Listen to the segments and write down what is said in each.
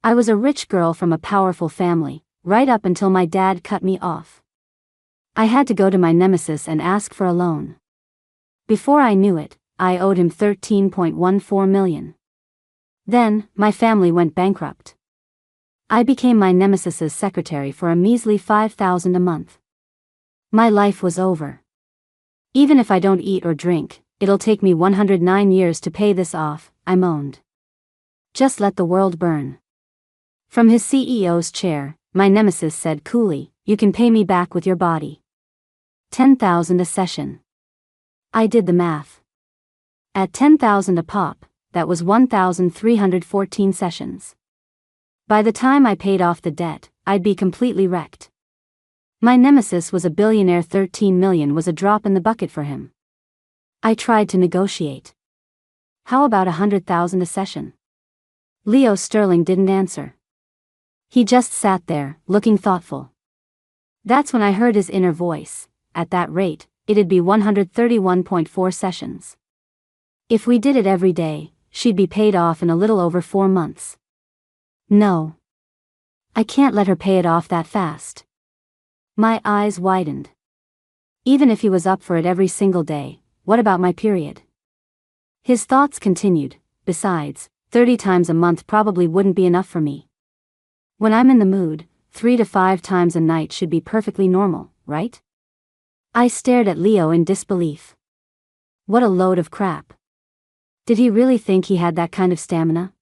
I was a rich girl from a powerful family, right up until my dad cut me off. I had to go to my nemesis and ask for a loan. Before I knew it, I owed him $13.14 million. Then, my family went bankrupt. I became my nemesis's secretary for a measly $5,000 a month. My life was over. Even if I don't eat or drink, it'll take me 109 years to pay this off, I moaned. Just let the world burn. From his CEO's chair, my nemesis said coolly, you can pay me back with your body. $10,000 a session. I did the math. At $10,000 a pop, that was 1,314 sessions. By the time I paid off the debt, I'd be completely wrecked. My nemesis was a billionaire. 13 million was a drop in the bucket for him. I tried to negotiate. How about 100,000 a session? Leo Sterling didn't answer. He just sat there, looking thoughtful. That's when I heard his inner voice. At that rate, it'd be 131.4 sessions. If we did it every day, she'd be paid off in a little over 4 months. No. I can't let her pay it off that fast. My eyes widened. Even if he was up for it every single day, what about my period? His thoughts continued. Besides, 30 times a month probably wouldn't be enough for me. When I'm in the mood, 3 to 5 times a night should be perfectly normal, right? I stared at Leo in disbelief. What a load of crap. Did he really think he had that kind of stamina?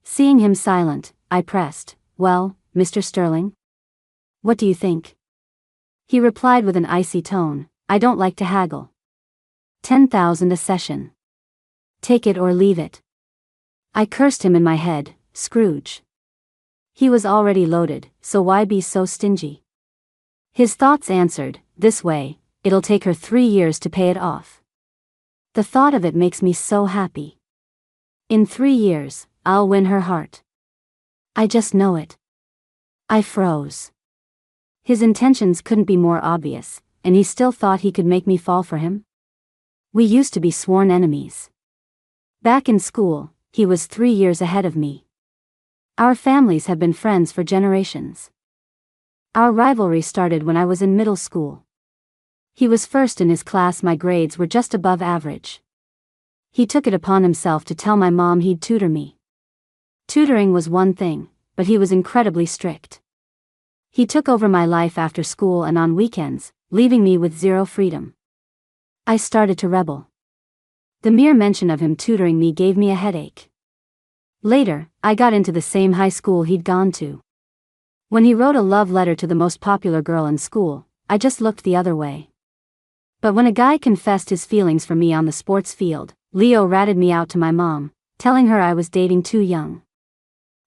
Seeing him silent, I pressed, well, Mr. Sterling? What do you think? He replied with an icy tone, I don't like to haggle. 10,000 a session. Take it or leave it. I cursed him in my head, Scrooge. He was already loaded, so why be so stingy? His thoughts answered, this way, it'll take her 3 years to pay it off. The thought of it makes me so happy. In 3 years, I'll win her heart. I just know it. I froze. His intentions couldn't be more obvious, and he still thought he could make me fall for him? We used to be sworn enemies. Back in school, he was 3 years ahead of me. Our families have been friends for generations. Our rivalry started when I was in middle school. He was first in his class. My grades were just above average. He took it upon himself to tell my mom he'd tutor me. Tutoring was one thing, but he was incredibly strict. He took over my life after school and on weekends, leaving me with zero freedom. I started to rebel. The mere mention of him tutoring me gave me a headache. Later, I got into the same high school he'd gone to. When he wrote a love letter to the most popular girl in school, I just looked the other way. But when a guy confessed his feelings for me on the sports field, Leo ratted me out to my mom, telling her I was dating too young.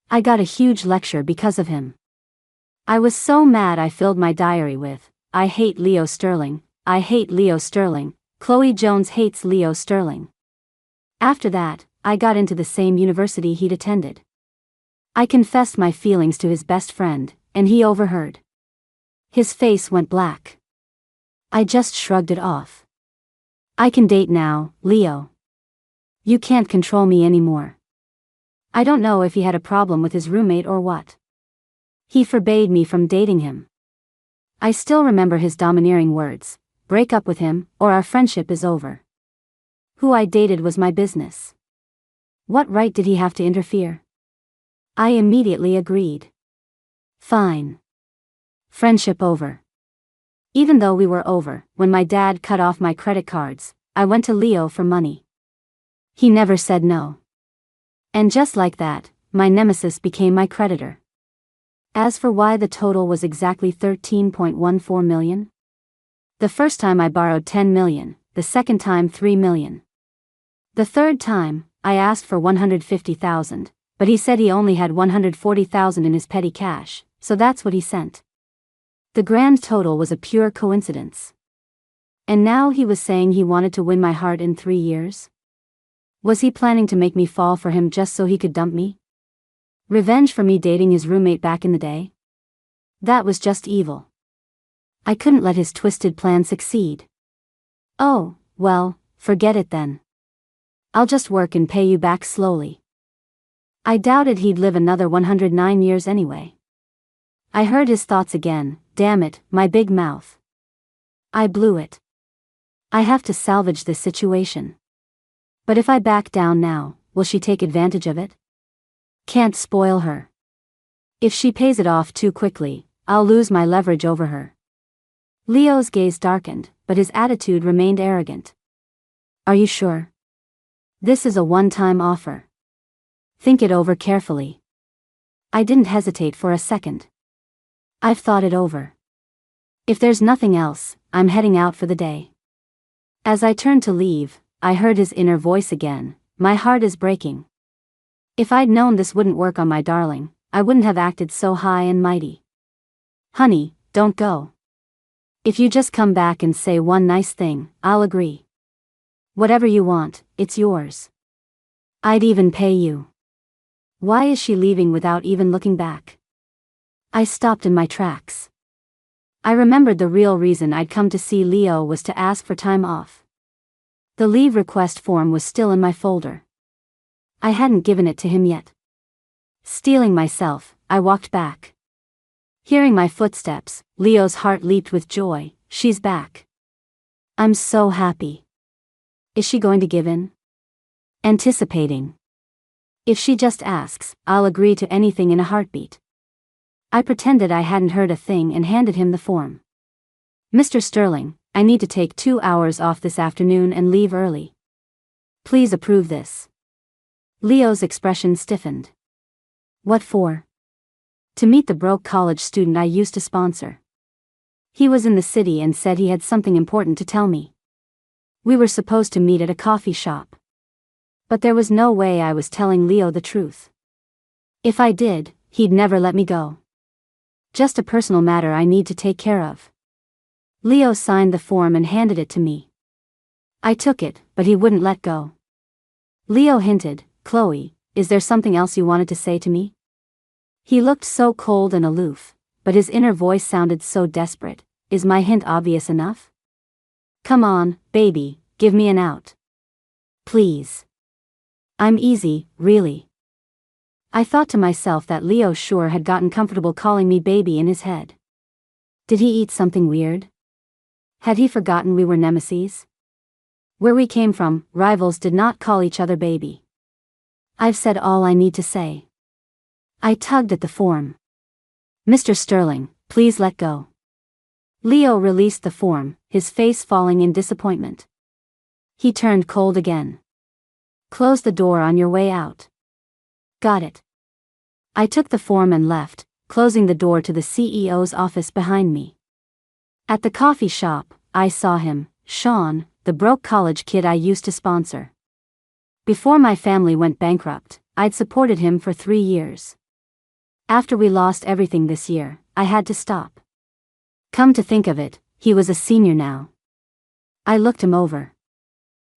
I got a huge lecture because of him. I was so mad I filled my diary with, I hate Leo Sterling, I hate Leo Sterling, Chloe Jones hates Leo Sterling. After that, I got into the same university he'd attended. I confessed my feelings to his best friend, and he overheard. His face went black. I just shrugged it off. I can date now, Leo. You can't control me anymore. I don't know if he had a problem with his roommate or what. He forbade me from dating him. I still remember his domineering words, break up with him, or our friendship is over. Who I dated was my business. What right did he have to interfere? I immediately agreed. Fine. Friendship over. Even though we were over, when my dad cut off my credit cards, I went to Leo for money. He never said no. And just like that, my nemesis became my creditor. As for why the total was exactly 13.14 million? The first time I borrowed 10 million, the second time 3 million. The third time, I asked for 150,000, but he said he only had 140,000 in his petty cash, so that's what he sent. The grand total was a pure coincidence. And now he was saying he wanted to win my heart in 3 years? Was he planning to make me fall for him just so he could dump me? Revenge for me dating his roommate back in the day? That was just evil. I couldn't let his twisted plan succeed. Oh, well, forget it then. I'll just work and pay you back slowly. I doubted he'd live another 109 years anyway. I heard his thoughts again. Damn it, my big mouth. I blew it. I have to salvage this situation. But if I back down now, will she take advantage of it? Can't spoil her. If she pays it off too quickly, I'll lose my leverage over her. Leo's gaze darkened, but his attitude remained arrogant. Are you sure? This is a one-time offer. Think it over carefully. I didn't hesitate for a second. I've thought it over. If there's nothing else, I'm heading out for the day. As I turned to leave, I heard his inner voice again. My heart is breaking. If I'd known this wouldn't work on my darling, I wouldn't have acted so high and mighty. Honey, don't go. If you just come back and say one nice thing, I'll agree. Whatever you want, it's yours. I'd even pay you. Why is she leaving without even looking back? I stopped in my tracks. I remembered the real reason I'd come to see Leo was to ask for time off. The leave request form was still in my folder. I hadn't given it to him yet. Steeling myself, I walked back. Hearing my footsteps, Leo's heart leaped with joy. She's back. I'm so happy. Is she going to give in? Anticipating. If she just asks, I'll agree to anything in a heartbeat. I pretended I hadn't heard a thing and handed him the form. Mr. Sterling, I need to take 2 hours off this afternoon and leave early. Please approve this. Leo's expression stiffened. What for? To meet the broke college student I used to sponsor. He was in the city and said he had something important to tell me. We were supposed to meet at a coffee shop. But there was no way I was telling Leo the truth. If I did, he'd never let me go. Just a personal matter I need to take care of. Leo signed the form and handed it to me. I took it, but he wouldn't let go. Leo hinted, Chloe, is there something else you wanted to say to me? He looked so cold and aloof, but his inner voice sounded so desperate. Is my hint obvious enough? Come on, baby, give me an out. Please. I'm easy, really. I thought to myself that Leo sure had gotten comfortable calling me baby in his head. Did he eat something weird? Had he forgotten we were nemesis? Where we came from, rivals did not call each other baby. I've said all I need to say. I tugged at the form. Mr. Sterling, please let go. Leo released the form, his face falling in disappointment. He turned cold again. Close the door on your way out. Got it. I took the form and left, closing the door to the CEO's office behind me. At the coffee shop, I saw him, Sean, the broke college kid I used to sponsor. Before my family went bankrupt, I'd supported him for 3 years. After we lost everything this year, I had to stop. Come to think of it, he was a senior now. I looked him over.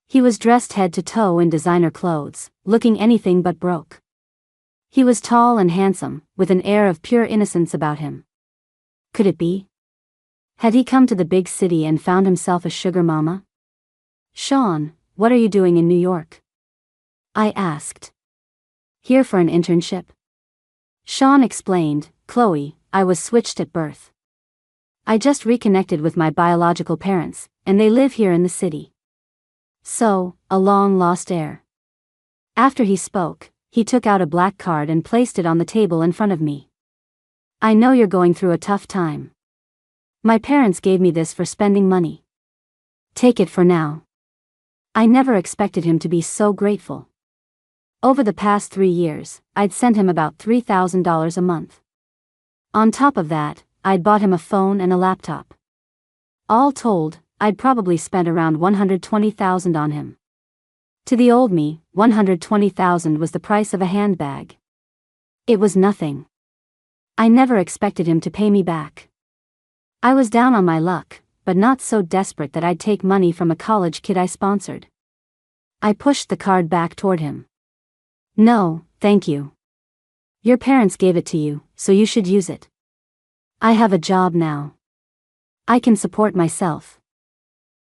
He was dressed head to toe in designer clothes, looking anything but broke. He was tall and handsome, with an air of pure innocence about him. Could it be? Had he come to the big city and found himself a sugar mama? Sean, what are you doing in New York? I asked. Here for an internship? Sean explained, Chloe, I was switched at birth. I just reconnected with my biological parents, and they live here in the city. So, a long-lost heir. After he spoke, he took out a black card and placed it on the table in front of me. I know you're going through a tough time. My parents gave me this for spending money. Take it for now. I never expected him to be so grateful. Over the past 3 years, I'd sent him about $3,000 a month. On top of that, I'd bought him a phone and a laptop. All told, I'd probably spent around $120,000 on him. To the old me, $120,000 was the price of a handbag. It was nothing. I never expected him to pay me back. I was down on my luck, but not so desperate that I'd take money from a college kid I sponsored. I pushed the card back toward him. No, thank you. Your parents gave it to you, so you should use it. I have a job now. I can support myself.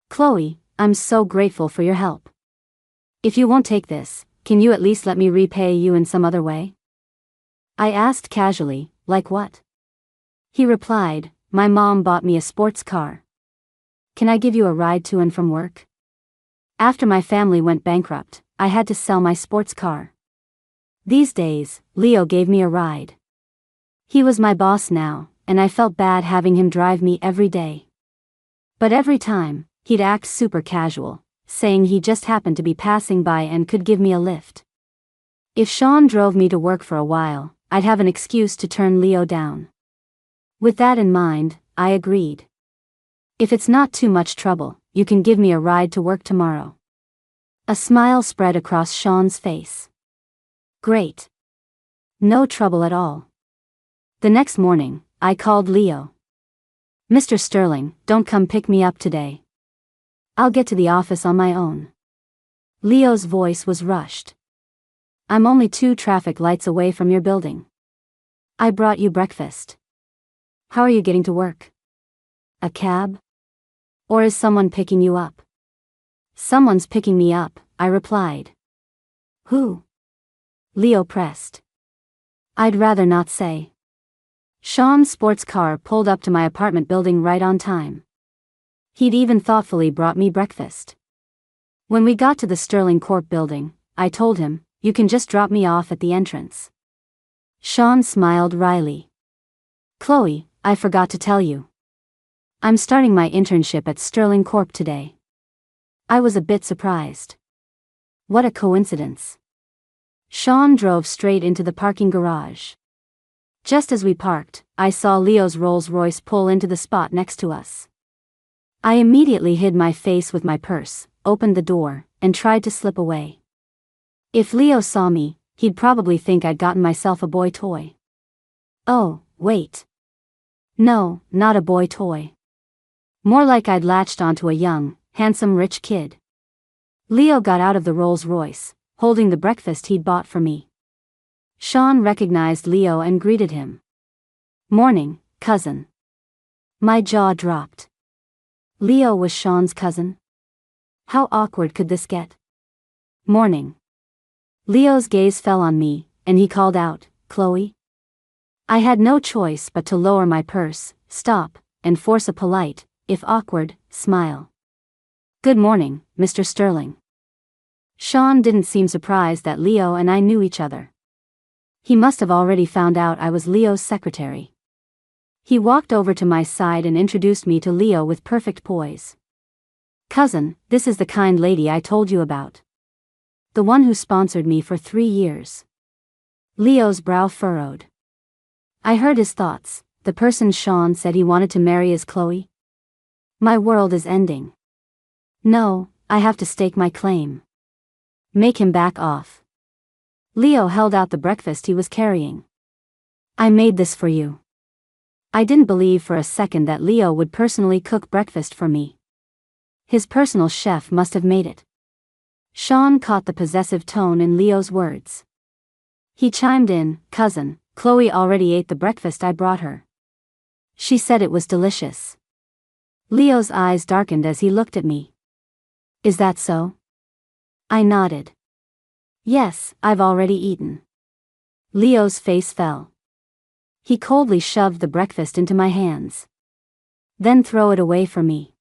Chloe, I'm so grateful for your help. If you won't take this, can you at least let me repay you in some other way? I asked casually, like what? He replied, my mom bought me a sports car. Can I give you a ride to and from work? After my family went bankrupt, I had to sell my sports car. These days, Leo gave me a ride. He was my boss now, and I felt bad having him drive me every day. But every time, he'd act super casual, saying he just happened to be passing by and could give me a lift. If Sean drove me to work for a while, I'd have an excuse to turn Leo down. With that in mind, I agreed. If it's not too much trouble, you can give me a ride to work tomorrow. A smile spread across Sean's face. Great. No trouble at all. The next morning, I called Leo. Mr. Sterling, don't come pick me up today. I'll get to the office on my own. Leo's voice was rushed. I'm only 2 traffic lights away from your building. I brought you breakfast. How are you getting to work? A cab? Or is someone picking you up? Someone's picking me up, I replied. Who? Leo pressed. I'd rather not say. Sean's sports car pulled up to my apartment building right on time. He'd even thoughtfully brought me breakfast. When we got to the Sterling Corp building, I told him, you can just drop me off at the entrance. Sean smiled wryly. Chloe, I forgot to tell you. I'm starting my internship at Sterling Corp today. I was a bit surprised. What a coincidence. Sean drove straight into the parking garage. Just as we parked, I saw Leo's Rolls-Royce pull into the spot next to us. I immediately hid my face with my purse, opened the door, and tried to slip away. If Leo saw me, he'd probably think I'd gotten myself a boy toy. Oh, wait. No, not a boy toy. More like I'd latched onto a young, handsome rich kid. Leo got out of the Rolls-Royce, holding the breakfast he'd bought for me. Sean recognized Leo and greeted him. Morning, cousin. My jaw dropped. Leo was Sean's cousin? How awkward could this get? Morning. Leo's gaze fell on me, and he called out, Chloe? I had no choice but to lower my purse, stop, and force a polite, if awkward, smile. Good morning, Mr. Sterling. Sean didn't seem surprised that Leo and I knew each other. He must have already found out I was Leo's secretary. He walked over to my side and introduced me to Leo with perfect poise. Cousin, this is the kind lady I told you about. The one who sponsored me for 3 years. Leo's brow furrowed. I heard his thoughts. The person Sean said he wanted to marry is Chloe. My world is ending. No, I have to stake my claim. Make him back off. Leo held out the breakfast he was carrying. I made this for you. I didn't believe for a second that Leo would personally cook breakfast for me. His personal chef must have made it. Sean caught the possessive tone in Leo's words. He chimed in, Cousin, Chloe already ate the breakfast I brought her. She said it was delicious. Leo's eyes darkened as he looked at me. Is that so? I nodded. Yes, I've already eaten. Leo's face fell. He coldly shoved the breakfast into my hands. Then throw it away for me.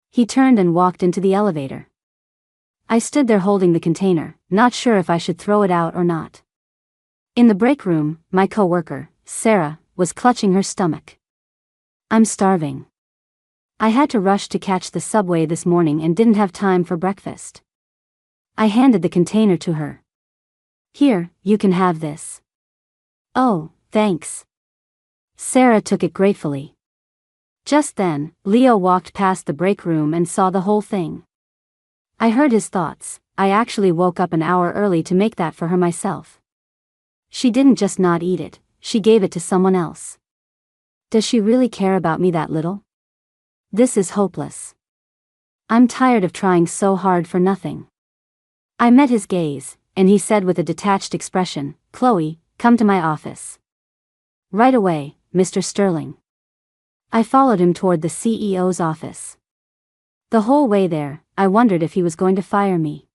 He turned and walked into the elevator. I stood there holding the container, not sure if I should throw it out or not. In the break room, my coworker, Sarah, was clutching her stomach. I'm starving. I had to rush to catch the subway this morning and didn't have time for breakfast. I handed the container to her. Here, you can have this. Oh, thanks. Sarah took it gratefully. Just then, Leo walked past the break room and saw the whole thing. I heard his thoughts. I actually woke up an hour early to make that for her myself. She didn't just not eat it, she gave it to someone else. Does she really care about me that little? This is hopeless. I'm tired of trying so hard for nothing. I met his gaze, and he said with a detached expression, Chloe, come to my office. Right away, Mr. Sterling. I followed him toward the CEO's office. The whole way there, I wondered if he was going to fire me.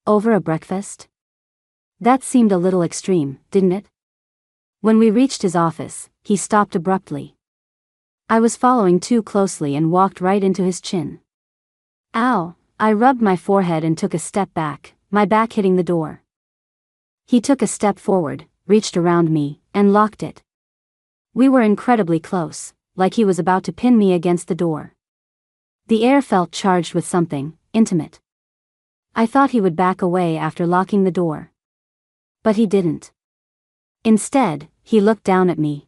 Over a breakfast? That seemed a little extreme, didn't it? When we reached his office, he stopped abruptly. I was following too closely and walked right into his chin. Ow! I rubbed my forehead and took a step back, my back hitting the door. He took a step forward, reached around me, and locked it. We were incredibly close, like he was about to pin me against the door. The air felt charged with something intimate. I thought he would back away after locking the door. But he didn't. Instead, he looked down at me.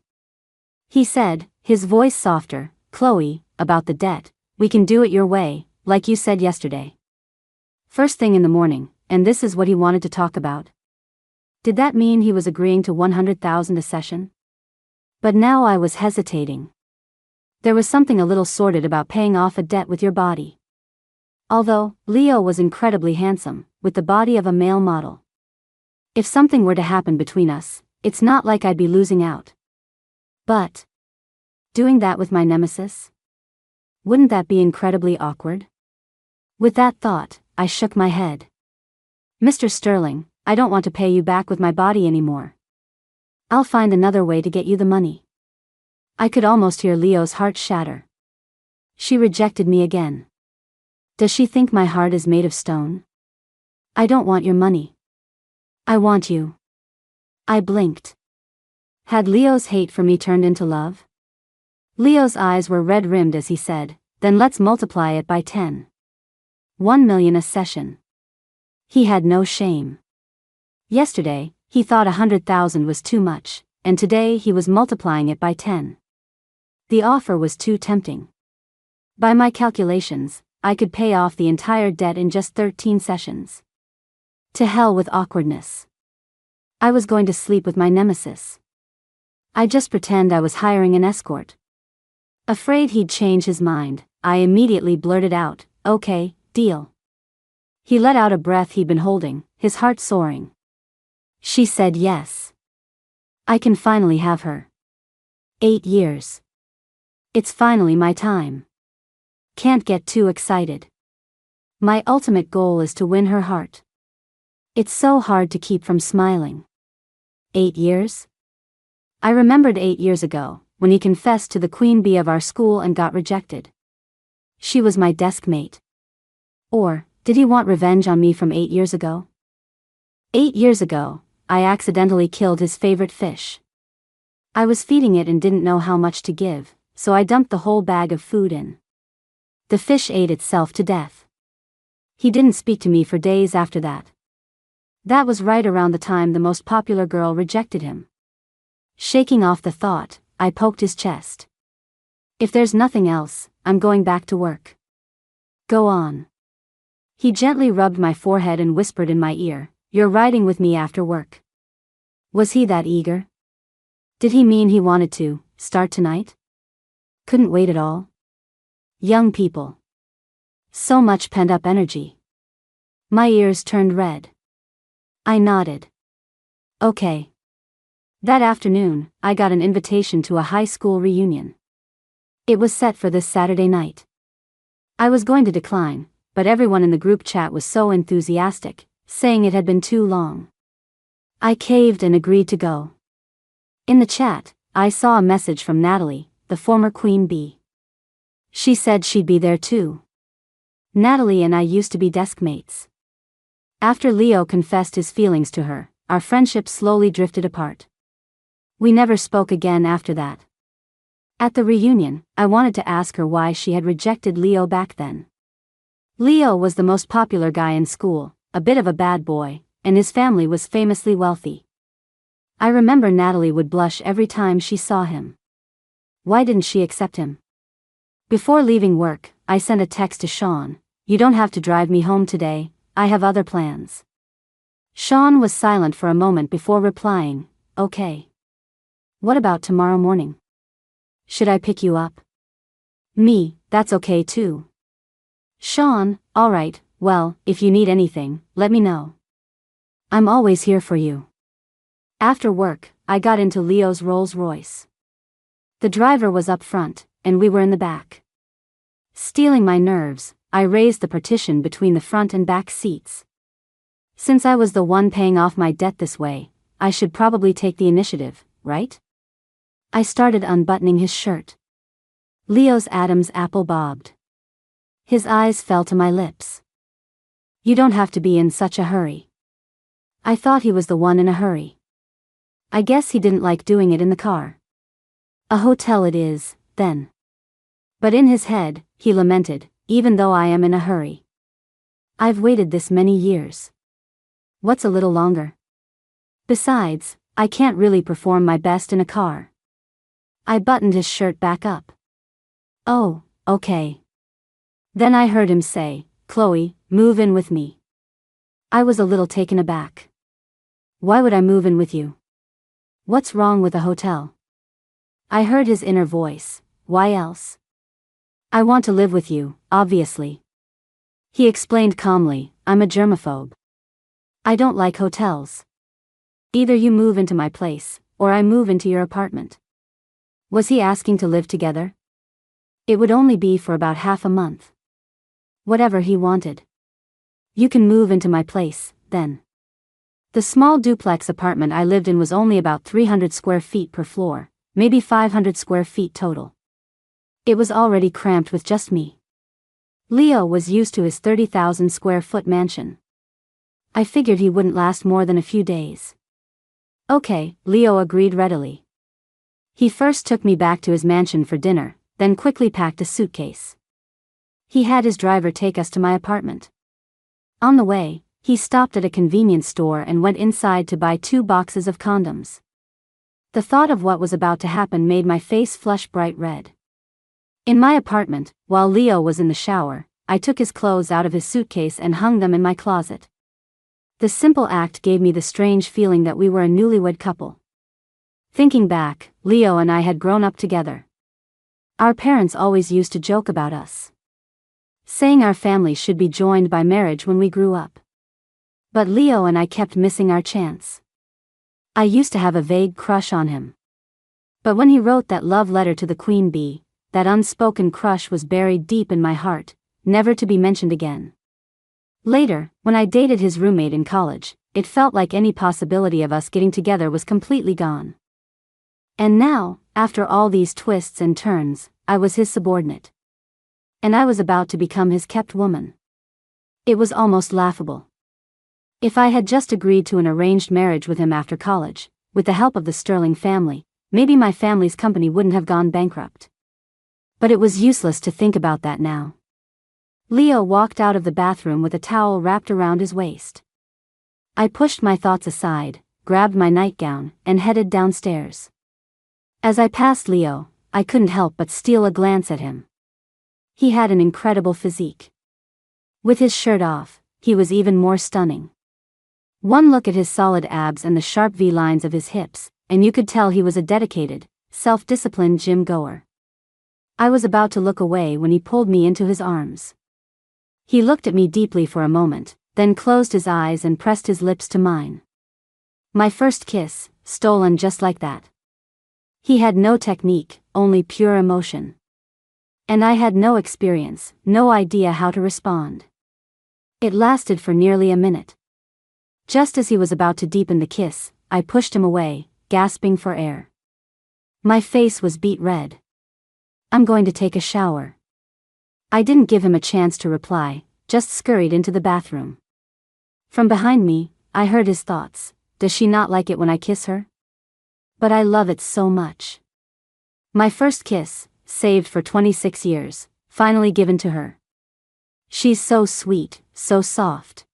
He said, his voice softer, "Chloe, about the debt, we can do it your way, like you said yesterday." First thing in the morning, and this is what he wanted to talk about. Did that mean he was agreeing to 100,000 a session? But now I was hesitating. There was something a little sordid about paying off a debt with your body. Although, Leo was incredibly handsome, with the body of a male model. If something were to happen between us, it's not like I'd be losing out. But doing that with my nemesis? Wouldn't that be incredibly awkward? With that thought, I shook my head. "Mr. Sterling, I don't want to pay you back with my body anymore. I'll find another way to get you the money." I could almost hear Leo's heart shatter. She rejected me again. Does she think my heart is made of stone? "I don't want your money. I want you." I blinked. Had Leo's hate for me turned into love? Leo's eyes were red-rimmed as he said, "Then let's multiply it by 10. 1 million a session." He had no shame. Yesterday, he thought 100,000 was too much, and today he was multiplying it by 10. The offer was too tempting. By my calculations, I could pay off the entire debt in just 13 sessions. To hell with awkwardness. I was going to sleep with my nemesis. I just pretend I was hiring an escort. Afraid he'd change his mind, I immediately blurted out, "Okay, deal." He let out a breath he'd been holding, his heart soaring. She said yes. I can finally have her. 8 years. It's finally my time. Can't get too excited. My ultimate goal is to win her heart. It's so hard to keep from smiling. 8 years? I remembered 8 years ago, when he confessed to the queen bee of our school and got rejected. She was my desk mate. Or, did he want revenge on me from 8 years ago? 8 years ago, I accidentally killed his favorite fish. I was feeding it and didn't know how much to give, so I dumped the whole bag of food in. The fish ate itself to death. He didn't speak to me for days after that. That was right around the time the most popular girl rejected him. Shaking off the thought, I poked his chest. "If there's nothing else, I'm going back to work." "Go on." He gently rubbed my forehead and whispered in my ear, "You're riding with me after work." Was he that eager? Did he mean he wanted to start tonight? Couldn't wait at all? Young people. So much pent-up energy. My ears turned red. I nodded. Okay. That afternoon, I got an invitation to a high school reunion. It was set for this Saturday night. I was going to decline, but everyone in the group chat was so enthusiastic, saying it had been too long. I caved and agreed to go. In the chat, I saw a message from Natalie, the former queen bee. She said she'd be there too. Natalie and I used to be desk mates. After Leo confessed his feelings to her, our friendship slowly drifted apart. We never spoke again after that. At the reunion, I wanted to ask her why she had rejected Leo back then. Leo was the most popular guy in school, a bit of a bad boy, and his family was famously wealthy. I remember Natalie would blush every time she saw him. Why didn't she accept him? Before leaving work, I sent a text to Sean, "You don't have to drive me home today, I have other plans." Sean was silent for a moment before replying, "Okay. What about tomorrow morning? Should I pick you up?" Me, "That's okay too." Sean, "Alright, well, if you need anything, let me know. I'm always here for you." After work, I got into Leo's Rolls Royce. The driver was up front, and we were in the back. Stealing my nerves, I raised the partition between the front and back seats. Since I was the one paying off my debt this way, I should probably take the initiative, right? I started unbuttoning his shirt. Leo's Adam's apple bobbed. His eyes fell to my lips. You don't have to be in such a hurry. I thought he was the one in a hurry. I guess he didn't like doing it in the car. A hotel it is, then. But in his head, he lamented, even though I am in a hurry. I've waited this many years. What's a little longer? Besides, I can't really perform my best in a car. I buttoned his shirt back up. Oh, okay. Then I heard him say, Chloe, move in with me. I was a little taken aback. Why would I move in with you? What's wrong with a hotel? I heard his inner voice, why else? I want to live with you, obviously. He explained calmly, I'm a germaphobe. I don't like hotels. Either you move into my place, or I move into your apartment. Was he asking to live together? It would only be for about half a month. Whatever he wanted. You can move into my place, then. The small duplex apartment I lived in was only about 300 square feet per floor, maybe 500 square feet total. It was already cramped with just me. Leo was used to his 30,000 square foot mansion. I figured he wouldn't last more than a few days. Okay, Leo agreed readily. He first took me back to his mansion for dinner, then quickly packed a suitcase. He had his driver take us to my apartment. On the way, he stopped at a convenience store and went inside to buy 2 boxes of condoms. The thought of what was about to happen made my face flush bright red. In my apartment, while Leo was in the shower, I took his clothes out of his suitcase and hung them in my closet. The simple act gave me the strange feeling that we were a newlywed couple. Thinking back, Leo and I had grown up together. Our parents always used to joke about us, saying our family should be joined by marriage when we grew up. But Leo and I kept missing our chance. I used to have a vague crush on him. But when he wrote that love letter to the queen bee, that unspoken crush was buried deep in my heart, never to be mentioned again. Later, when I dated his roommate in college, it felt like any possibility of us getting together was completely gone. And now, after all these twists and turns, I was his subordinate. And I was about to become his kept woman. It was almost laughable. If I had just agreed to an arranged marriage with him after college, with the help of the Sterling family, maybe my family's company wouldn't have gone bankrupt. But it was useless to think about that now. Leo walked out of the bathroom with a towel wrapped around his waist. I pushed my thoughts aside, grabbed my nightgown, and headed downstairs. As I passed Leo, I couldn't help but steal a glance at him. He had an incredible physique. With his shirt off, he was even more stunning. One look at his solid abs and the sharp V-lines of his hips, and you could tell he was a dedicated, self-disciplined gym goer. I was about to look away when he pulled me into his arms. He looked at me deeply for a moment, then closed his eyes and pressed his lips to mine. My first kiss, stolen just like that. He had no technique, only pure emotion. And I had no experience, no idea how to respond. It lasted for nearly a minute. Just as he was about to deepen the kiss, I pushed him away, gasping for air. My face was beet red. I'm going to take a shower. I didn't give him a chance to reply, just scurried into the bathroom. From behind me, I heard his thoughts. Does she not like it when I kiss her? But I love it so much. My first kiss, saved for 26 years, finally given to her. She's so sweet, so soft.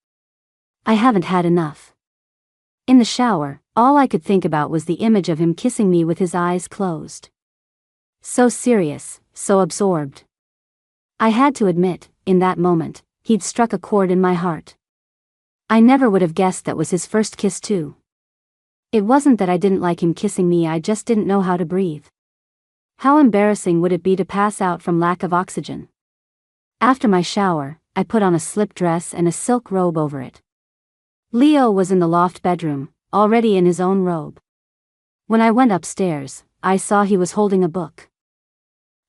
I haven't had enough. In the shower, all I could think about was the image of him kissing me with his eyes closed. So serious, so absorbed. I had to admit, in that moment, he'd struck a chord in my heart. I never would have guessed that was his first kiss too. It wasn't that I didn't like him kissing me, I just didn't know how to breathe. How embarrassing would it be to pass out from lack of oxygen? After my shower, I put on a slip dress and a silk robe over it. Leo was in the loft bedroom, already in his own robe. When I went upstairs, I saw he was holding a book.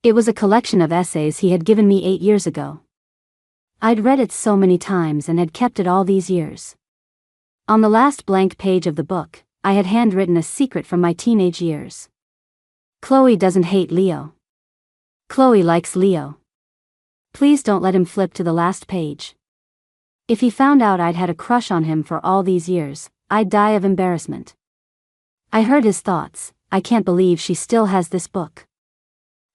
It was a collection of essays he had given me 8 years ago. I'd read it so many times and had kept it all these years. On the last blank page of the book, I had handwritten a secret from my teenage years. Chloe doesn't hate Leo. Chloe likes Leo. Please don't let him flip to the last page. If he found out I'd had a crush on him for all these years, I'd die of embarrassment. I heard his thoughts. I can't believe she still has this book.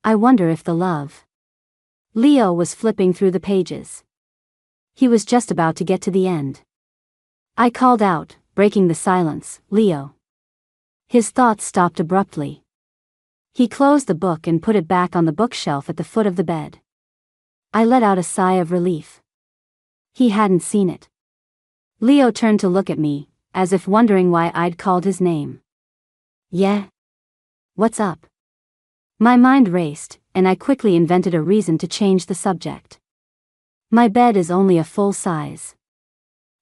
I wonder if the love. Leo was flipping through the pages. He was just about to get to the end. I called out, breaking the silence, "Leo." His thoughts stopped abruptly. He closed the book and put it back on the bookshelf at the foot of the bed. I let out a sigh of relief. He hadn't seen it. Leo turned to look at me, as if wondering why I'd called his name. "Yeah? What's up?" My mind raced, and I quickly invented a reason to change the subject. "My bed is only a full size.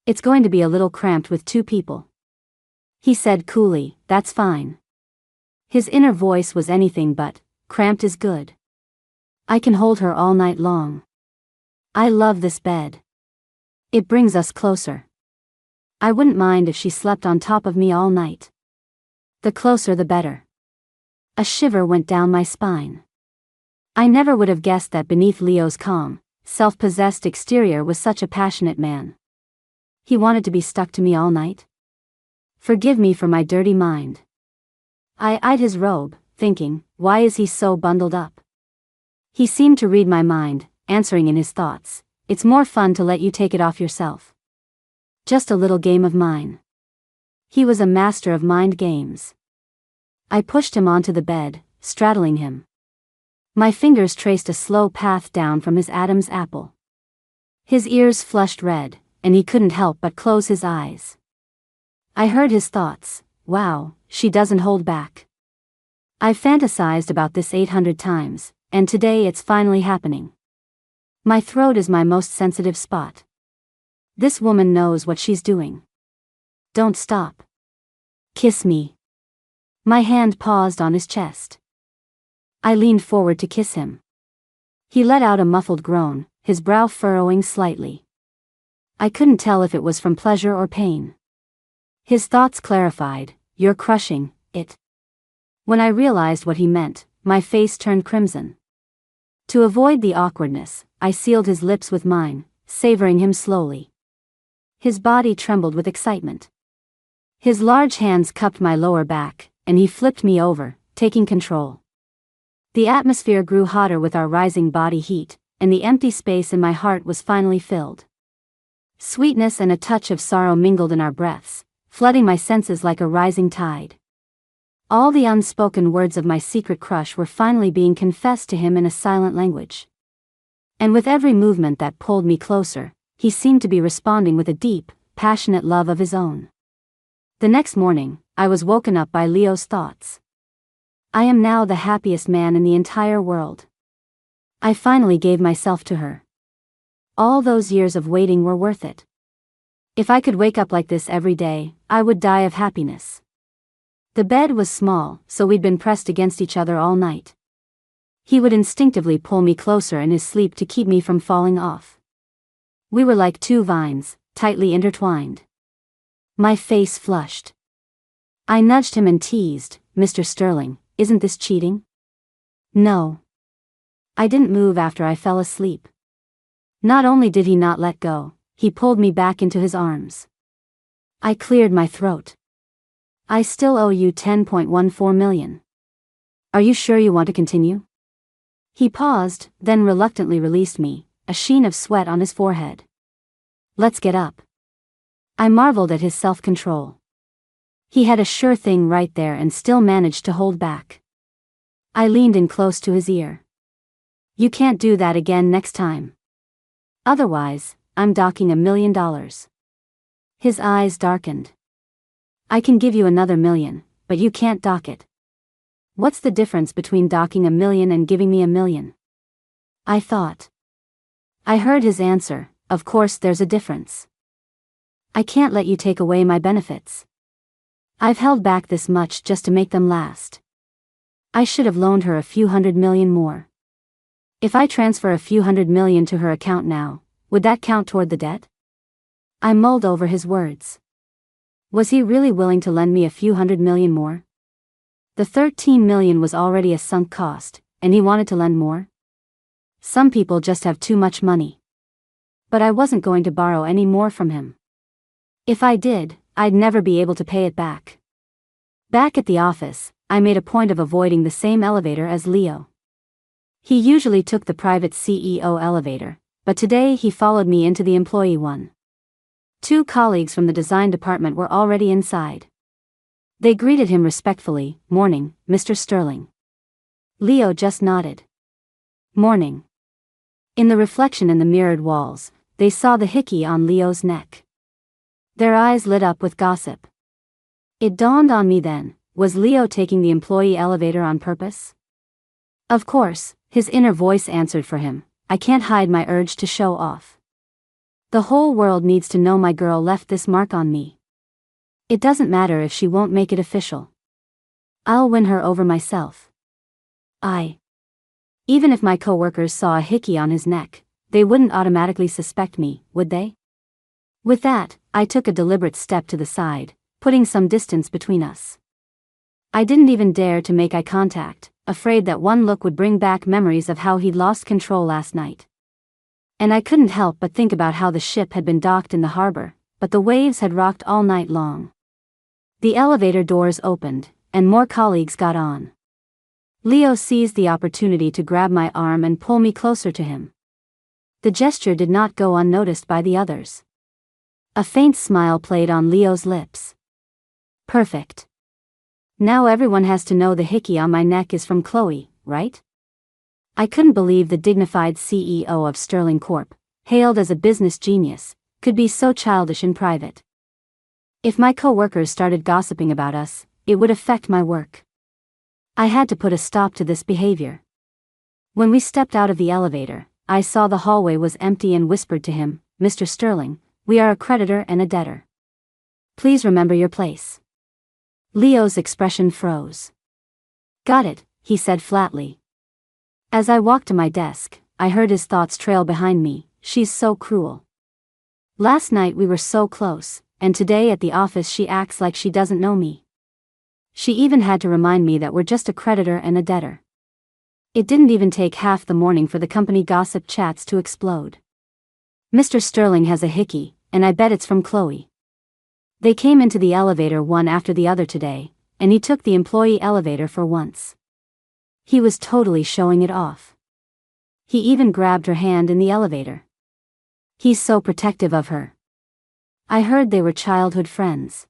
It's going to be a little cramped with 2 people." He said coolly, "That's fine." His inner voice was anything but, "Cramped is good. I can hold her all night long. I love this bed. It brings us closer. I wouldn't mind if she slept on top of me all night. The closer the better." A shiver went down my spine. I never would have guessed that beneath Leo's calm, self-possessed exterior was such a passionate man. He wanted to be stuck to me all night? Forgive me for my dirty mind. I eyed his robe, thinking, why is he so bundled up? He seemed to read my mind, answering in his thoughts, "It's more fun to let you take it off yourself. Just a little game of mine." He was a master of mind games. I pushed him onto the bed, straddling him. My fingers traced a slow path down from his Adam's apple. His ears flushed red, and he couldn't help but close his eyes. I heard his thoughts, "Wow, she doesn't hold back. I've fantasized about this 800 times, and today it's finally happening. My throat is my most sensitive spot. This woman knows what she's doing. Don't stop. Kiss me." My hand paused on his chest. I leaned forward to kiss him. He let out a muffled groan, his brow furrowing slightly. I couldn't tell if it was from pleasure or pain. His thoughts clarified, "You're crushing it." When I realized what he meant, my face turned crimson. To avoid the awkwardness, I sealed his lips with mine, savoring him slowly. His body trembled with excitement. His large hands cupped my lower back, and he flipped me over, taking control. The atmosphere grew hotter with our rising body heat, and the empty space in my heart was finally filled. Sweetness and a touch of sorrow mingled in our breaths, flooding my senses like a rising tide. All the unspoken words of my secret crush were finally being confessed to him in a silent language. And with every movement that pulled me closer, he seemed to be responding with a deep, passionate love of his own. The next morning, I was woken up by Leo's thoughts. I am now the happiest man in the entire world. I finally gave myself to her. All those years of waiting were worth it. If I could wake up like this every day, I would die of happiness. The bed was small, so we'd been pressed against each other all night. He would instinctively pull me closer in his sleep to keep me from falling off. We were like 2 vines, tightly intertwined. My face flushed. I nudged him and teased, "Mr. Sterling, isn't this cheating?" No. I didn't move after I fell asleep. Not only did he not let go, he pulled me back into his arms. I cleared my throat. "I still owe you 10.14 million. Are you sure you want to continue?" He paused, then reluctantly released me, a sheen of sweat on his forehead. "Let's get up." I marveled at his self-control. He had a sure thing right there and still managed to hold back. I leaned in close to his ear. "You can't do that again next time. Otherwise, I'm docking $1 million. His eyes darkened. "I can give you another $1 million, but you can't dock it." "What's the difference between docking $1 million and giving me $1 million?" I thought. I heard his answer, "Of course there's a difference. I can't let you take away my benefits. I've held back this much just to make them last. I should have loaned her a few $100 million more. If I transfer a few $100 million to her account now, would that count toward the debt?" I mulled over his words. Was he really willing to lend me a few $100 million more? The $13 million was already a sunk cost, and he wanted to lend more? Some people just have too much money. But I wasn't going to borrow any more from him. If I did, I'd never be able to pay it back. Back at the office, I made a point of avoiding the same elevator as Leo. He usually took the private CEO elevator, but today he followed me into the employee one. 2 colleagues from the design department were already inside. They greeted him respectfully. "Morning, Mr. Sterling." Leo just nodded. "Morning." In the reflection in the mirrored walls, they saw the hickey on Leo's neck. Their eyes lit up with gossip. It dawned on me then, was Leo taking the employee elevator on purpose? Of course, his inner voice answered for him. I can't hide my urge to show off. The whole world needs to know my girl left this mark on me. It doesn't matter if she won't make it official. I'll win her over myself. Even if my coworkers saw a hickey on his neck, they wouldn't automatically suspect me, would they? With that, I took a deliberate step to the side, putting some distance between us. I didn't even dare to make eye contact, afraid that one look would bring back memories of how he'd lost control last night. And I couldn't help but think about how the ship had been docked in the harbor, but the waves had rocked all night long. The elevator doors opened, and more colleagues got on. Leo seized the opportunity to grab my arm and pull me closer to him. The gesture did not go unnoticed by the others. A faint smile played on Leo's lips. Perfect. Now everyone has to know the hickey on my neck is from Chloe, right? I couldn't believe the dignified CEO of Sterling Corp., hailed as a business genius, could be so childish in private. If my coworkers started gossiping about us, it would affect my work. I had to put a stop to this behavior. When we stepped out of the elevator, I saw the hallway was empty and whispered to him, "Mr. Sterling, we are a creditor and a debtor. Please remember your place." Leo's expression froze. "Got it," he said flatly. As I walked to my desk, I heard his thoughts trail behind me. She's so cruel. Last night we were so close, and today at the office she acts like she doesn't know me. She even had to remind me that we're just a creditor and a debtor. It didn't even take half the morning for the company gossip chats to explode. "Mr. Sterling has a hickey, and I bet it's from Chloe. They came into the elevator one after the other today, and he took the employee elevator for once. He was totally showing it off. He even grabbed her hand in the elevator. He's so protective of her. I heard they were childhood friends.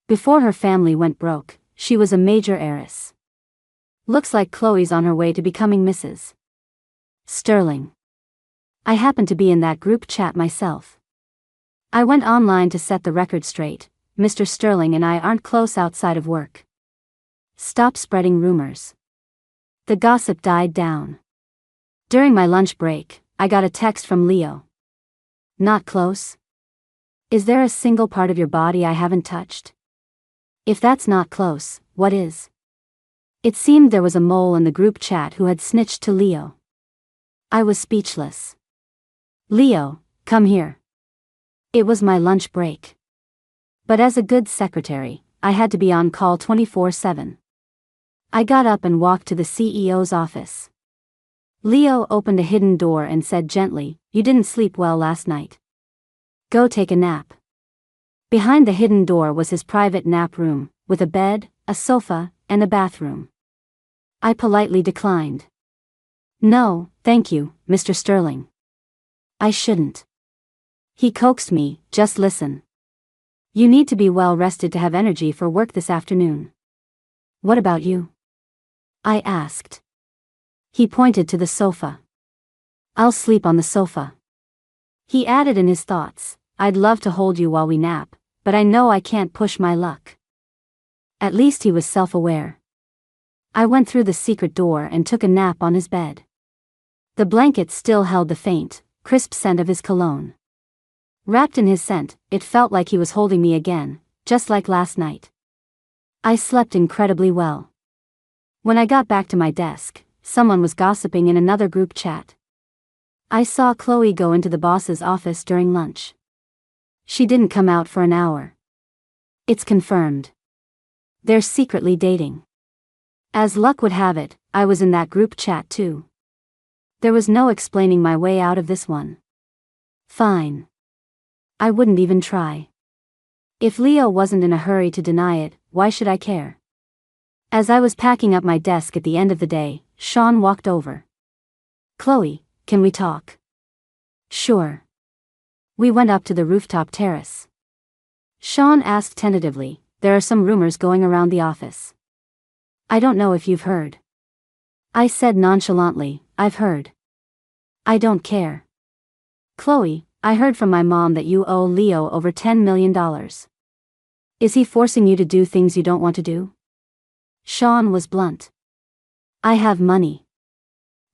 Before her family went broke, she was a major heiress. Looks like Chloe's on her way to becoming Mrs. Sterling. I happened to be in that group chat myself. I went online to set the record straight. Mr. Sterling and I aren't close outside of work. Stop spreading rumors." The gossip died down. During my lunch break, I got a text from Leo. "Not close? Is there a single part of your body I haven't touched? If that's not close, what is?" It seemed there was a mole in the group chat who had snitched to Leo. I was speechless. "Leo, come here." It was my lunch break. But as a good secretary, I had to be on call 24/7. I got up and walked to the CEO's office. Leo opened a hidden door and said gently, "You didn't sleep well last night. Go take a nap." Behind the hidden door was his private nap room, with a bed, a sofa, and a bathroom. I politely declined. "No, thank you, Mr. Sterling. I shouldn't." He coaxed me, "Just listen. You need to be well rested to have energy for work this afternoon." "What about you?" I asked. He pointed to the sofa. "I'll sleep on the sofa." He added in his thoughts, "I'd love to hold you while we nap, but I know I can't push my luck." At least he was self-aware. I went through the secret door and took a nap on his bed. The blanket still held the faint, crisp scent of his cologne. Wrapped in his scent, it felt like he was holding me again, just like last night. I slept incredibly well. When I got back to my desk, someone was gossiping in another group chat. I saw Chloe go into the boss's office during lunch. She didn't come out for an hour. It's confirmed. They're secretly dating. As luck would have it, I was in that group chat too. There was no explaining my way out of this one. Fine. I wouldn't even try. If Leo wasn't in a hurry to deny it, why should I care? As I was packing up my desk at the end of the day, Sean walked over. Chloe, can we talk? Sure. We went up to the rooftop terrace. Sean asked tentatively, there are some rumors going around the office. I don't know if you've heard. I said nonchalantly, I've heard. I don't care. Chloe, I heard from my mom that you owe Leo over $10 million. Is he forcing you to do things you don't want to do? Sean was blunt. I have money.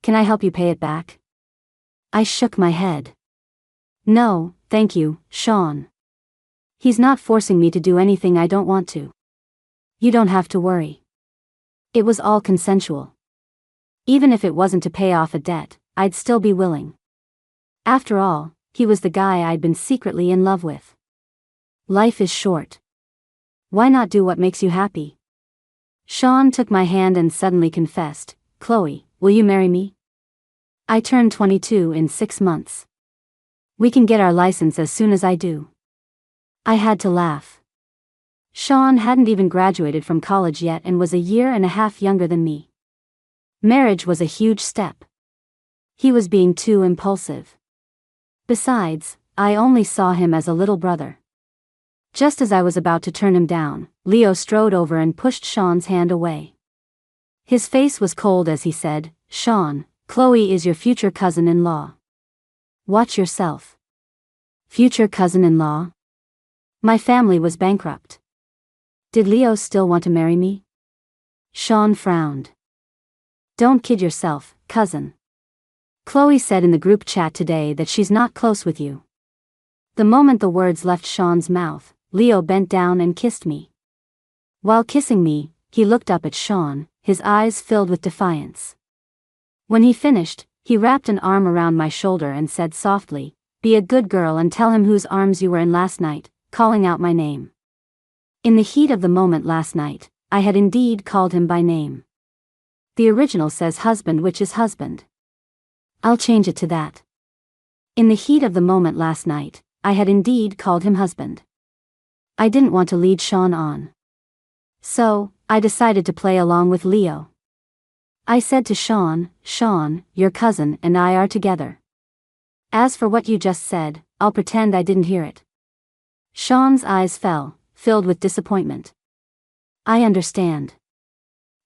Can I help you pay it back? I shook my head. No, thank you, Sean. He's not forcing me to do anything I don't want to. You don't have to worry. It was all consensual. Even if it wasn't to pay off a debt, I'd still be willing. After all, he was the guy I'd been secretly in love with. Life is short. Why not do what makes you happy? Sean took my hand and suddenly confessed, Chloe, will you marry me? I turn 22 in 6 months. We can get our license as soon as I do. I had to laugh. Sean hadn't even graduated from college yet and was a year and a half younger than me. Marriage was a huge step. He was being too impulsive. Besides, I only saw him as a little brother. Just as I was about to turn him down, Leo strode over and pushed Sean's hand away. His face was cold as he said, Sean, Chloe is your future cousin-in-law. Watch yourself. Future cousin-in-law? My family was bankrupt. Did Leo still want to marry me? Sean frowned. Don't kid yourself, cousin. Chloe said in the group chat today that she's not close with you. The moment the words left Sean's mouth, Leo bent down and kissed me. While kissing me, he looked up at Sean, his eyes filled with defiance. When he finished, he wrapped an arm around my shoulder and said softly, be a good girl and tell him whose arms you were in last night, calling out my name. In the heat of the moment last night, I had indeed called him by name. The original says husband, which is husband. I'll change it to that. In the heat of the moment last night, I had indeed called him husband. I didn't want to lead Sean on. So, I decided to play along with Leo. I said to Sean, Sean, your cousin and I are together. As for what you just said, I'll pretend I didn't hear it. Sean's eyes fell, filled with disappointment. I understand.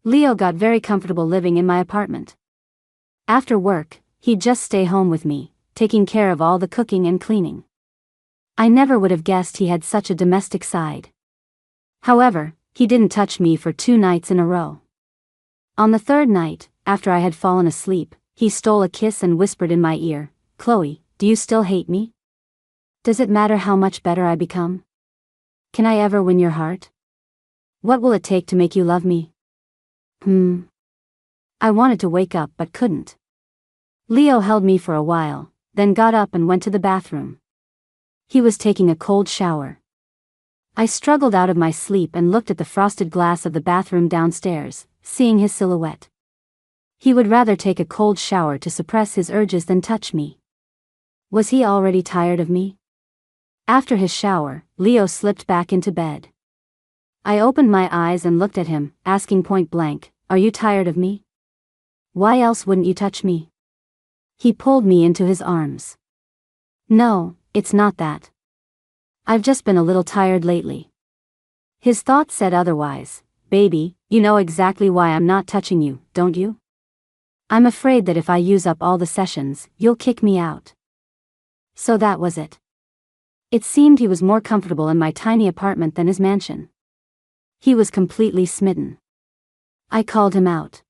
Leo got very comfortable living in my apartment. After work, he'd just stay home with me, taking care of all the cooking and cleaning. I never would have guessed he had such a domestic side. However, he didn't touch me for 2 nights in a row. On the 3rd night, after I had fallen asleep, he stole a kiss and whispered in my ear, Chloe, do you still hate me? Does it matter how much better I become? Can I ever win your heart? What will it take to make you love me? I wanted to wake up but couldn't. Leo held me for a while, then got up and went to the bathroom. He was taking a cold shower. I struggled out of my sleep and looked at the frosted glass of the bathroom downstairs, seeing his silhouette. He would rather take a cold shower to suppress his urges than touch me. Was he already tired of me? After his shower, Leo slipped back into bed. I opened my eyes and looked at him, asking point blank, are you tired of me? Why else wouldn't you touch me? He pulled me into his arms. No, it's not that. I've just been a little tired lately. His thoughts said otherwise. Baby, you know exactly why I'm not touching you, don't you? I'm afraid that if I use up all the sessions, you'll kick me out. So that was it. It seemed he was more comfortable in my tiny apartment than his mansion. He was completely smitten. I called him out.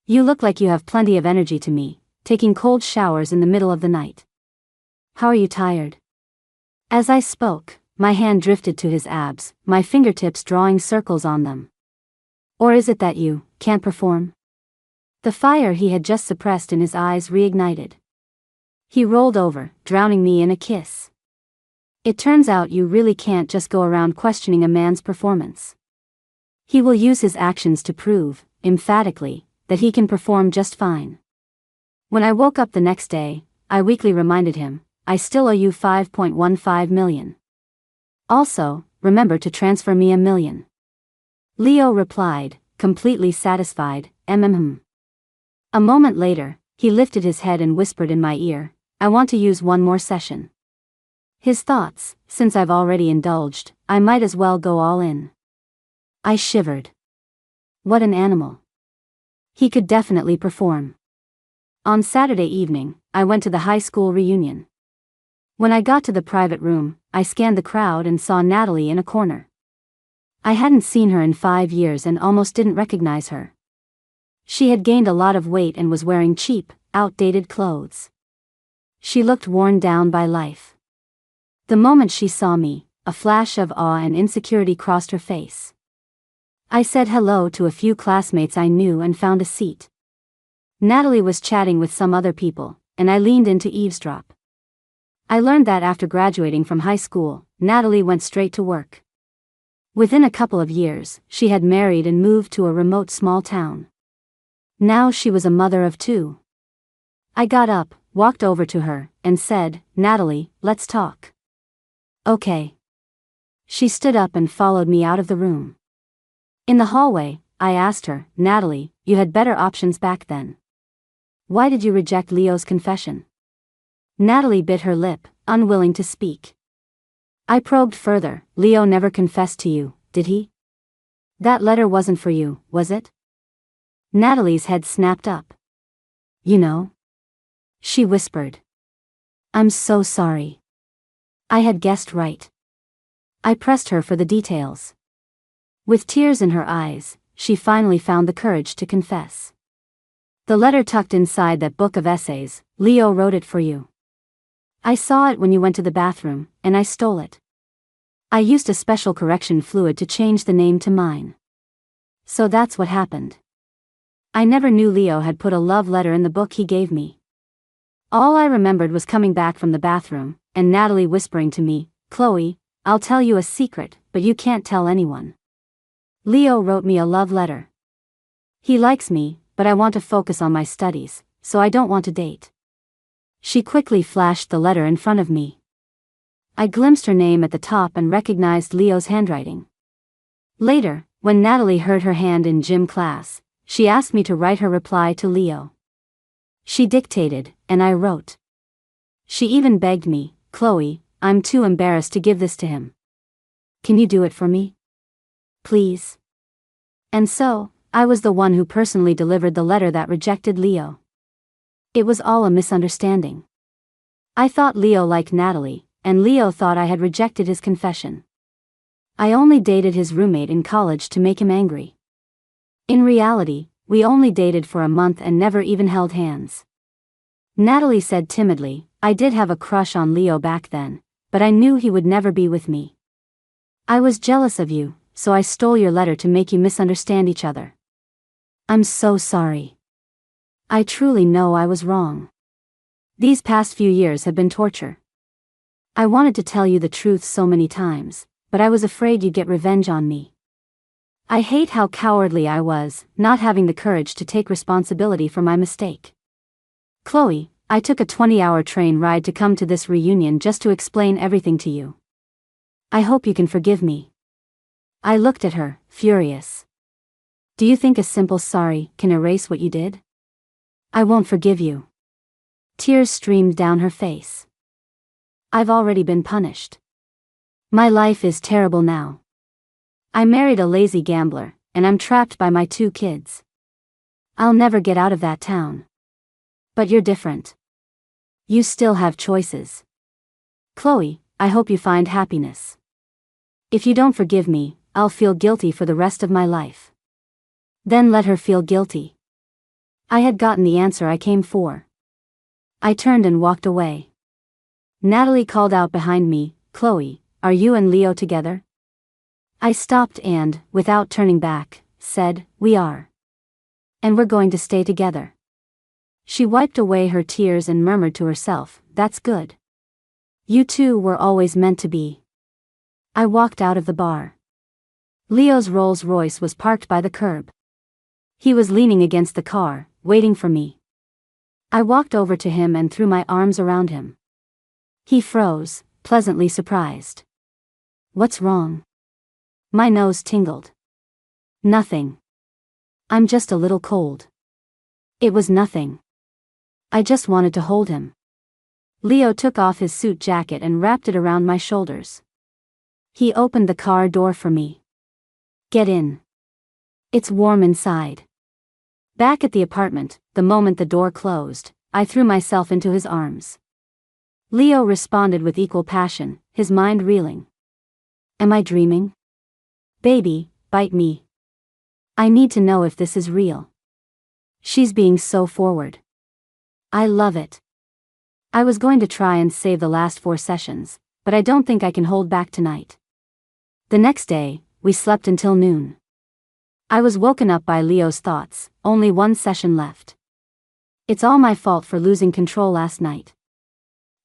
You look like you have plenty of energy to me, taking cold showers in the middle of the night. How are you tired? As I spoke, my hand drifted to his abs, my fingertips drawing circles on them. Or is it that you can't perform? The fire he had just suppressed in his eyes reignited. He rolled over, drowning me in a kiss. It turns out you really can't just go around questioning a man's performance. He will use his actions to prove, emphatically, that he can perform just fine. When I woke up the next day, I weakly reminded him, I still owe you 5.15 million. Also, remember to transfer me $1 million. Leo replied, completely satisfied, A moment later, he lifted his head and whispered in my ear, I want to use one more session. His thoughts, since I've already indulged, I might as well go all in. I shivered. What an animal. He could definitely perform. On Saturday evening, I went to the high school reunion. When I got to the private room, I scanned the crowd and saw Natalie in a corner. I hadn't seen her in 5 years and almost didn't recognize her. She had gained a lot of weight and was wearing cheap, outdated clothes. She looked worn down by life. The moment she saw me, a flash of awe and insecurity crossed her face. I said hello to a few classmates I knew and found a seat. Natalie was chatting with some other people, and I leaned in to eavesdrop. I learned that after graduating from high school, Natalie went straight to work. Within a couple of years, she had married and moved to a remote small town. Now she was a mother of 2. I got up, walked over to her, and said, Natalie, let's talk. Okay. She stood up and followed me out of the room. In the hallway, I asked her, Natalie, you had better options back then. Why did you reject Leo's confession? Natalie bit her lip, unwilling to speak. I probed further, Leo never confessed to you, did he? That letter wasn't for you, was it? Natalie's head snapped up. You know? She whispered. I'm so sorry. I had guessed right. I pressed her for the details. With tears in her eyes, she finally found the courage to confess. The letter tucked inside that book of essays, Leo wrote it for you. I saw it when you went to the bathroom, and I stole it. I used a special correction fluid to change the name to mine. So that's what happened. I never knew Leo had put a love letter in the book he gave me. All I remembered was coming back from the bathroom, and Natalie whispering to me, Chloe, I'll tell you a secret, but you can't tell anyone. Leo wrote me a love letter. He likes me, but I want to focus on my studies, so I don't want to date. She quickly flashed the letter in front of me. I glimpsed her name at the top and recognized Leo's handwriting. Later, when Natalie hurt her hand in gym class, she asked me to write her reply to Leo. She dictated, and I wrote. She even begged me, Chloe, I'm too embarrassed to give this to him. Can you do it for me? Please. And so, I was the one who personally delivered the letter that rejected Leo. It was all a misunderstanding. I thought Leo liked Natalie, and Leo thought I had rejected his confession. I only dated his roommate in college to make him angry. In reality, we only dated for a month and never even held hands. Natalie said timidly, I did have a crush on Leo back then, but I knew he would never be with me. I was jealous of you, so I stole your letter to make you misunderstand each other. I'm so sorry. I truly know I was wrong. These past few years have been torture. I wanted to tell you the truth so many times, but I was afraid you'd get revenge on me. I hate how cowardly I was, not having the courage to take responsibility for my mistake. Chloe, I took a 20-hour train ride to come to this reunion just to explain everything to you. I hope you can forgive me. I looked at her, furious. Do you think a simple sorry can erase what you did? I won't forgive you. Tears streamed down her face. I've already been punished. My life is terrible now. I married a lazy gambler, and I'm trapped by my 2 kids. I'll never get out of that town. But you're different. You still have choices. Chloe, I hope you find happiness. If you don't forgive me, I'll feel guilty for the rest of my life. Then let her feel guilty. I had gotten the answer I came for. I turned and walked away. Natalie called out behind me, Chloe, are you and Leo together? I stopped and, without turning back, said, we are. And we're going to stay together. She wiped away her tears and murmured to herself, that's good. You two were always meant to be. I walked out of the bar. Leo's Rolls-Royce was parked by the curb. He was leaning against the car, waiting for me. I walked over to him and threw my arms around him. He froze, pleasantly surprised. What's wrong? My nose tingled. Nothing. I'm just a little cold. It was nothing. I just wanted to hold him. Leo took off his suit jacket and wrapped it around my shoulders. He opened the car door for me. Get in. It's warm inside. Back at the apartment, the moment the door closed, I threw myself into his arms. Leo responded with equal passion, his mind reeling. Am I dreaming? Baby, bite me. I need to know if this is real. She's being so forward. I love it. I was going to try and save the last 4 sessions, but I don't think I can hold back tonight. The next day, we slept until noon. I was woken up by Leo's thoughts, only 1 session left. It's all my fault for losing control last night.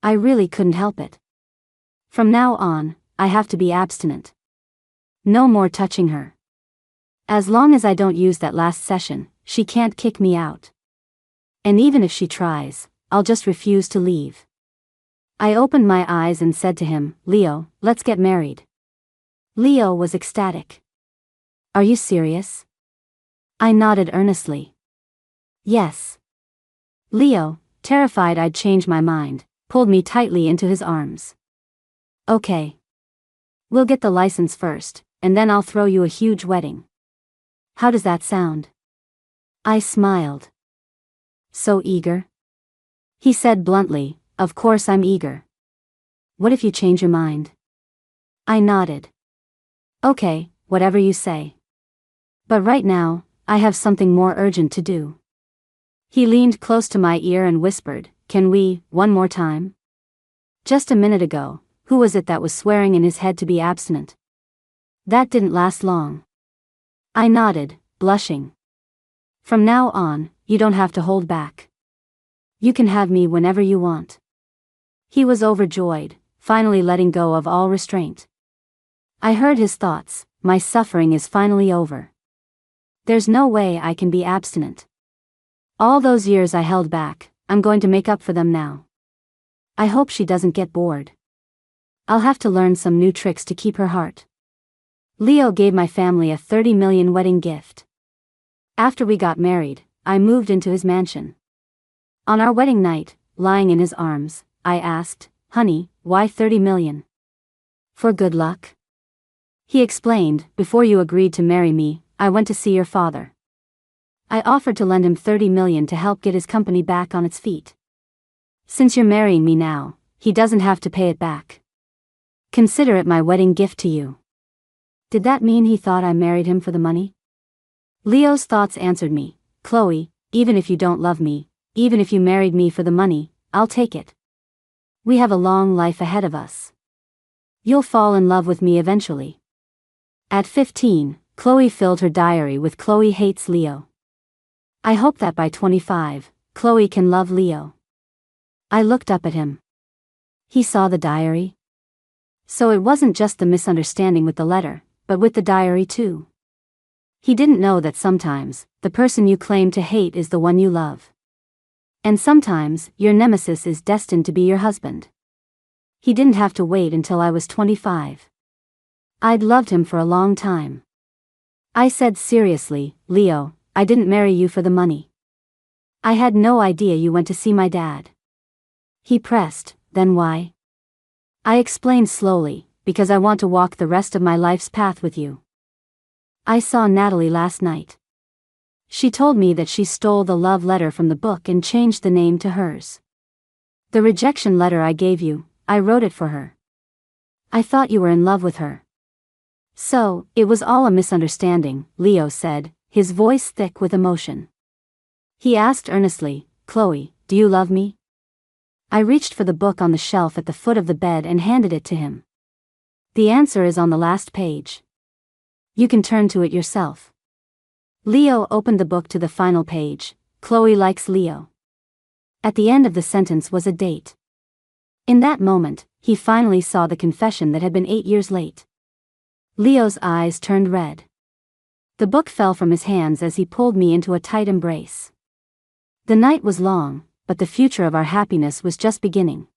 I really couldn't help it. From now on, I have to be abstinent. No more touching her. As long as I don't use that last session, she can't kick me out. And even if she tries, I'll just refuse to leave. I opened my eyes and said to him, Leo, let's get married. Leo was ecstatic. Are you serious? I nodded earnestly. Yes. Leo, terrified I'd change my mind, pulled me tightly into his arms. Okay. We'll get the license first, and then I'll throw you a huge wedding. How does that sound? I smiled. So eager? He said bluntly, of course I'm eager. What if you change your mind? I nodded. Okay, whatever you say. But right now, I have something more urgent to do. He leaned close to my ear and whispered, can we, one more time? Just a minute ago, who was it that was swearing in his head to be abstinent? That didn't last long. I nodded, blushing. From now on, you don't have to hold back. You can have me whenever you want. He was overjoyed, finally letting go of all restraint. I heard his thoughts, my suffering is finally over. There's no way I can be abstinent. All those years I held back, I'm going to make up for them now. I hope she doesn't get bored. I'll have to learn some new tricks to keep her heart. Leo gave my family a 30 million wedding gift. After we got married, I moved into his mansion. On our wedding night, lying in his arms, I asked, honey, why 30 million? For good luck? He explained, before you agreed to marry me, I went to see your father. I offered to lend him 30 million to help get his company back on its feet. Since you're marrying me now, he doesn't have to pay it back. Consider it my wedding gift to you. Did that mean he thought I married him for the money? Leo's thoughts answered me, Chloe, even if you don't love me, even if you married me for the money, I'll take it. We have a long life ahead of us. You'll fall in love with me eventually. At 15, Chloe filled her diary with Chloe hates Leo. I hope that by 25, Chloe can love Leo. I looked up at him. He saw the diary. So it wasn't just the misunderstanding with the letter, but with the diary too. He didn't know that sometimes, the person you claim to hate is the one you love. And sometimes, your nemesis is destined to be your husband. He didn't have to wait until I was 25. I'd loved him for a long time. I said seriously, Leo, I didn't marry you for the money. I had no idea you went to see my dad. He pressed, then why? I explained slowly, because I want to walk the rest of my life's path with you. I saw Natalie last night. She told me that she stole the love letter from the book and changed the name to hers. The rejection letter I gave you, I wrote it for her. I thought you were in love with her. So, it was all a misunderstanding, Leo said, his voice thick with emotion. He asked earnestly, Chloe, do you love me? I reached for the book on the shelf at the foot of the bed and handed it to him. The answer is on the last page. You can turn to it yourself. Leo opened the book to the final page, Chloe likes Leo. At the end of the sentence was a date. In that moment, he finally saw the confession that had been 8 years late. Leo's eyes turned red. The book fell from his hands as he pulled me into a tight embrace. The night was long, but the future of our happiness was just beginning.